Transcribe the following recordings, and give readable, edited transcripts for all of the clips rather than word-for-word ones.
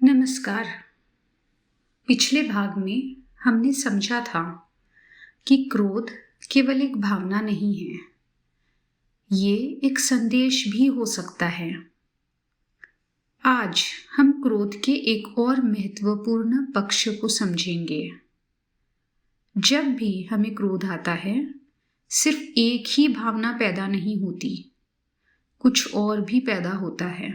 नमस्कार। पिछले भाग में हमने समझा था कि क्रोध केवल एक भावना नहीं है, ये एक संदेश भी हो सकता है। आज हम क्रोध के एक और महत्वपूर्ण पक्ष को समझेंगे। जब भी हमें क्रोध आता है, सिर्फ एक ही भावना पैदा नहीं होती, कुछ और भी पैदा होता है।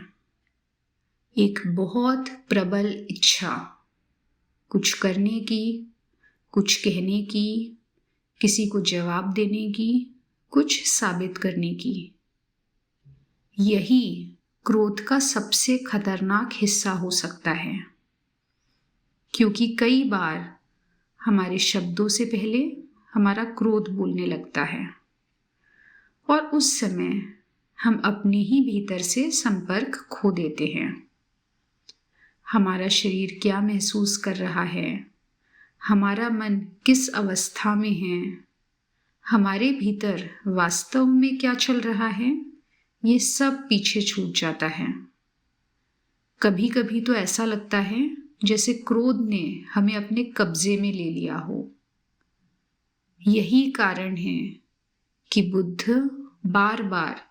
एक बहुत प्रबल इच्छा, कुछ करने की, कुछ कहने की, किसी को जवाब देने की, कुछ साबित करने की। यही क्रोध का सबसे खतरनाक हिस्सा हो सकता है, क्योंकि कई बार हमारे शब्दों से पहले हमारा क्रोध बोलने लगता है और उस समय हम अपने ही भीतर से संपर्क खो देते हैं। हमारा शरीर क्या महसूस कर रहा है, हमारा मन किस अवस्था में है, हमारे भीतर वास्तव में क्या चल रहा है, ये सब पीछे छूट जाता है। कभी कभी तो ऐसा लगता है जैसे क्रोध ने हमें अपने कब्जे में ले लिया हो। यही कारण है कि बुद्ध बार बार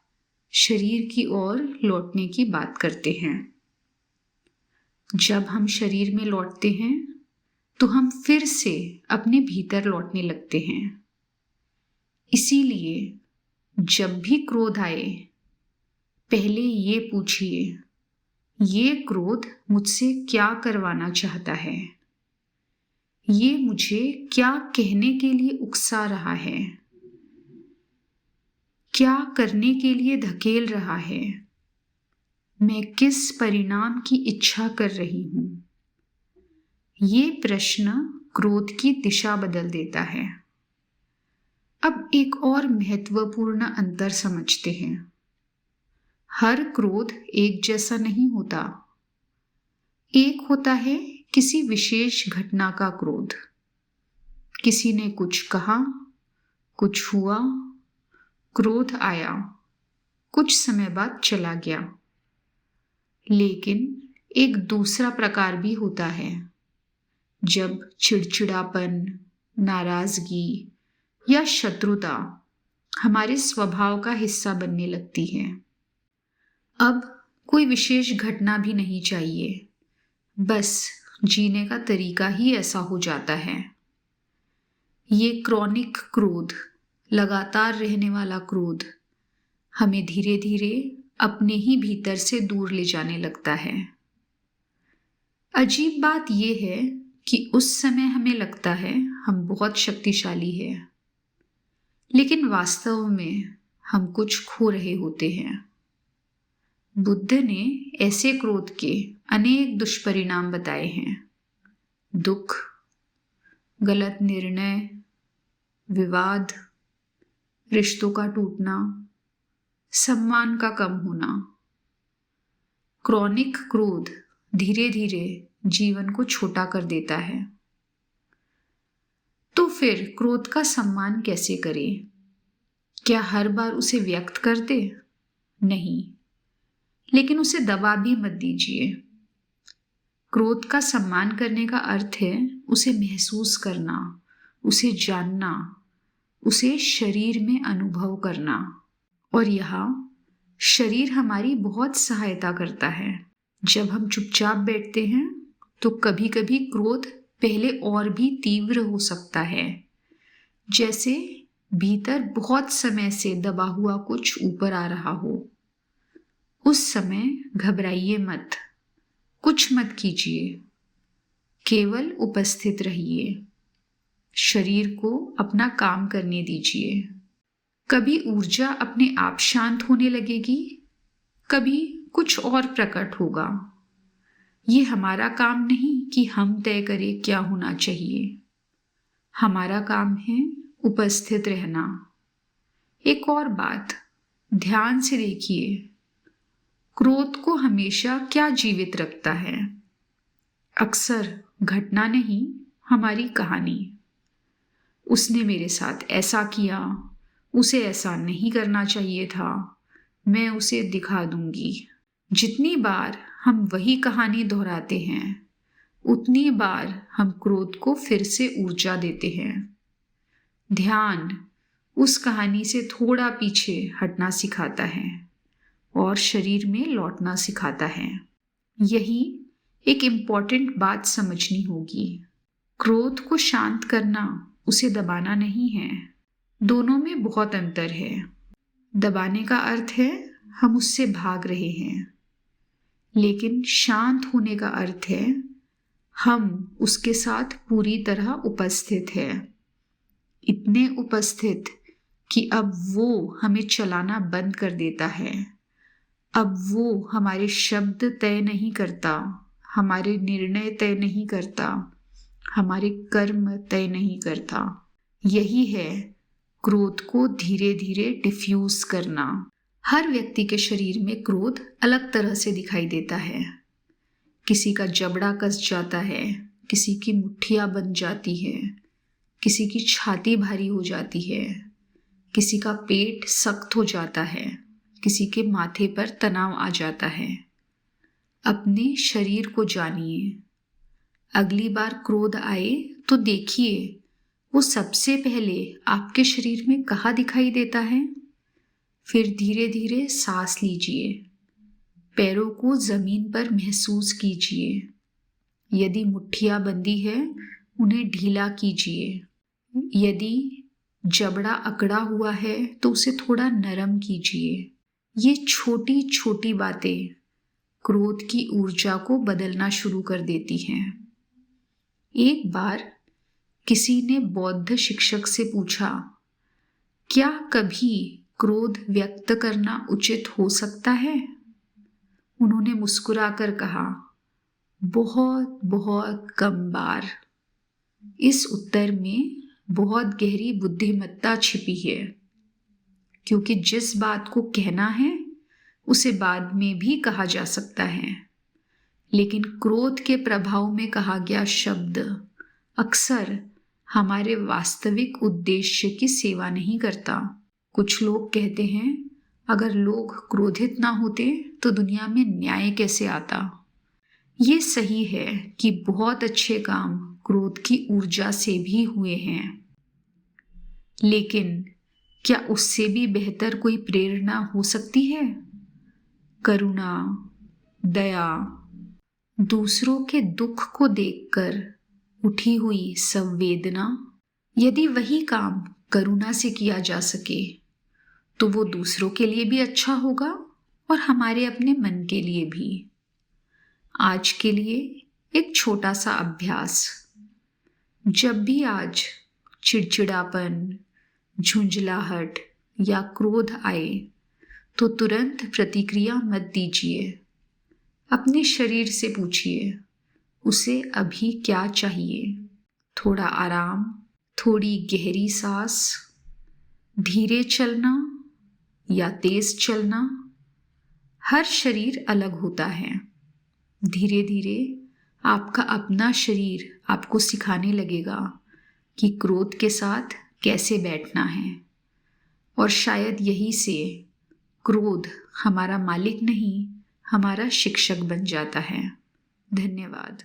शरीर की ओर लौटने की बात करते हैं। जब हम शरीर में लौटते हैं तो हम फिर से अपने भीतर लौटने लगते हैं। इसीलिए जब भी क्रोध आए, पहले ये पूछिए, ये क्रोध मुझसे क्या करवाना चाहता है? ये मुझे क्या कहने के लिए उकसा रहा है? क्या करने के लिए धकेल रहा है? मैं किस परिणाम की इच्छा कर रही हूं? ये प्रश्न क्रोध की दिशा बदल देता है। अब एक और महत्वपूर्ण अंतर समझते हैं। हर क्रोध एक जैसा नहीं होता। एक होता है किसी विशेष घटना का क्रोध। किसी ने कुछ कहा, कुछ हुआ, क्रोध आया, कुछ समय बाद चला गया। लेकिन एक दूसरा प्रकार भी होता है, जब चिड़चिड़ापन, नाराजगी या शत्रुता हमारे स्वभाव का हिस्सा बनने लगती है। अब कोई विशेष घटना भी नहीं चाहिए, बस जीने का तरीका ही ऐसा हो जाता है। ये क्रॉनिक क्रोध, लगातार रहने वाला क्रोध, हमें धीरे धीरे अपने ही भीतर से दूर ले जाने लगता है। अजीब बात यह है कि उस समय हमें लगता है हम बहुत शक्तिशाली हैं, लेकिन वास्तव में हम कुछ खो रहे होते हैं। बुद्ध ने ऐसे क्रोध के अनेक दुष्परिणाम बताए हैं। दुख, गलत निर्णय, विवाद, रिश्तों का टूटना, सम्मान का कम होना। क्रॉनिक क्रोध धीरे धीरे जीवन को छोटा कर देता है। तो फिर क्रोध का सम्मान कैसे करें? क्या हर बार उसे व्यक्त कर दे? नहीं, लेकिन उसे दबा भी मत दीजिए। क्रोध का सम्मान करने का अर्थ है उसे महसूस करना, उसे जानना, उसे शरीर में अनुभव करना। और यहाँ शरीर हमारी बहुत सहायता करता है। जब हम चुपचाप बैठते हैं तो कभी कभी क्रोध पहले और भी तीव्र हो सकता है, जैसे भीतर बहुत समय से दबा हुआ कुछ ऊपर आ रहा हो। उस समय घबराइए मत, कुछ मत कीजिए, केवल उपस्थित रहिए। शरीर को अपना काम करने दीजिए। कभी ऊर्जा अपने आप शांत होने लगेगी, कभी कुछ और प्रकट होगा। ये हमारा काम नहीं कि हम तय करें क्या होना चाहिए। हमारा काम है उपस्थित रहना। एक और बात, ध्यान से देखिए, क्रोध को हमेशा क्या जीवित रखता है? अक्सर घटना नहीं, हमारी कहानी। उसने मेरे साथ ऐसा किया, उसे ऐसा नहीं करना चाहिए था, मैं उसे दिखा दूंगी। जितनी बार हम वही कहानी दोहराते हैं, उतनी बार हम क्रोध को फिर से ऊर्जा देते हैं। ध्यान उस कहानी से थोड़ा पीछे हटना सिखाता है और शरीर में लौटना सिखाता है। यही एक इम्पॉर्टेंट बात समझनी होगी। क्रोध को शांत करना उसे दबाना नहीं है। दोनों में बहुत अंतर है। दबाने का अर्थ है हम उससे भाग रहे हैं, लेकिन शांत होने का अर्थ है हम उसके साथ पूरी तरह उपस्थित है, इतने उपस्थित कि अब वो हमें चलाना बंद कर देता है। अब वो हमारे शब्द तय नहीं करता, हमारे निर्णय तय नहीं करता, हमारे कर्म तय नहीं करता। यही है क्रोध को धीरे धीरे डिफ्यूज करना। हर व्यक्ति के शरीर में क्रोध अलग तरह से दिखाई देता है। किसी का जबड़ा कस जाता है, किसी की मुट्ठियां बन जाती है, किसी की छाती भारी हो जाती है, किसी का पेट सख्त हो जाता है, किसी के माथे पर तनाव आ जाता है। अपने शरीर को जानिए। अगली बार क्रोध आए तो देखिए वो सबसे पहले आपके शरीर में कहाँ दिखाई देता है। फिर धीरे धीरे सांस लीजिए, पैरों को जमीन पर महसूस कीजिए। यदि मुट्ठियां बंधी है उन्हें ढीला कीजिए। यदि जबड़ा अकड़ा हुआ है तो उसे थोड़ा नरम कीजिए। ये छोटी छोटी बातें क्रोध की ऊर्जा को बदलना शुरू कर देती हैं। एक बार किसी ने बौद्ध शिक्षक से पूछा, क्या कभी क्रोध व्यक्त करना उचित हो सकता है? उन्होंने मुस्कुराकर कहा, बहुत बहुत कम बार। इस उत्तर में बहुत गहरी बुद्धिमत्ता छिपी है, क्योंकि जिस बात को कहना है उसे बाद में भी कहा जा सकता है, लेकिन क्रोध के प्रभाव में कहा गया शब्द अक्सर हमारे वास्तविक उद्देश्य की सेवा नहीं करता। कुछ लोग कहते हैं, अगर लोग क्रोधित ना होते तो दुनिया में न्याय कैसे आता। ये सही है कि बहुत अच्छे काम क्रोध की ऊर्जा से भी हुए हैं, लेकिन क्या उससे भी बेहतर कोई प्रेरणा हो सकती है? करुणा, दया, दूसरों के दुख को देखकर उठी हुई संवेदना। यदि वही काम करुणा से किया जा सके तो वो दूसरों के लिए भी अच्छा होगा और हमारे अपने मन के लिए भी। आज के लिए एक छोटा सा अभ्यास। जब भी आज चिड़चिड़ापन, झुंझलाहट या क्रोध आए तो तुरंत प्रतिक्रिया मत दीजिए। अपने शरीर से पूछिए, उसे अभी क्या चाहिए? थोड़ा आराम, थोड़ी गहरी सांस, धीरे चलना या तेज चलना। हर शरीर अलग होता है। धीरे धीरे आपका अपना शरीर आपको सिखाने लगेगा कि क्रोध के साथ कैसे बैठना है, और शायद यही से क्रोध हमारा मालिक नहीं, हमारा शिक्षक बन जाता है। धन्यवाद।